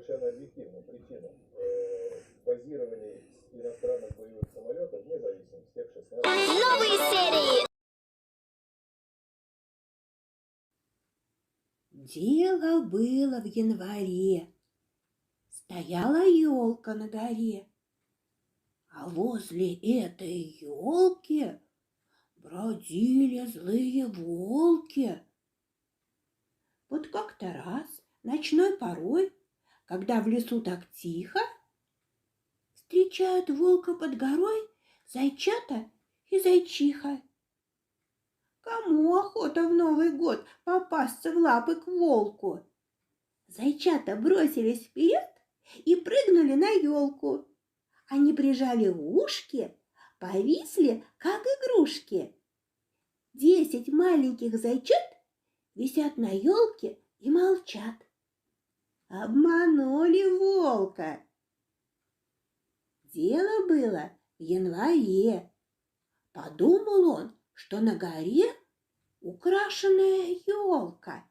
совершенно объективным причинам. Базирование иностранных боевых самолетов вне зависимости F-16. Новые серии! Дело было в январе. Стояла елка на горе, а возле этой елки бродили злые волки. Вот как-то раз ночной порой, когда в лесу так тихо, встречают волка под горой зайчата и зайчиха. Кому охота в Новый год попасться в лапы к волку? Зайчата бросились вперед и прыгнули на елку. Они прижали ушки, повисли, как игрушки. 10 маленьких зайчат висят на елке и молчат. Обманули волка. Дело было в январе. Подумал он, что на горе украшенная елка,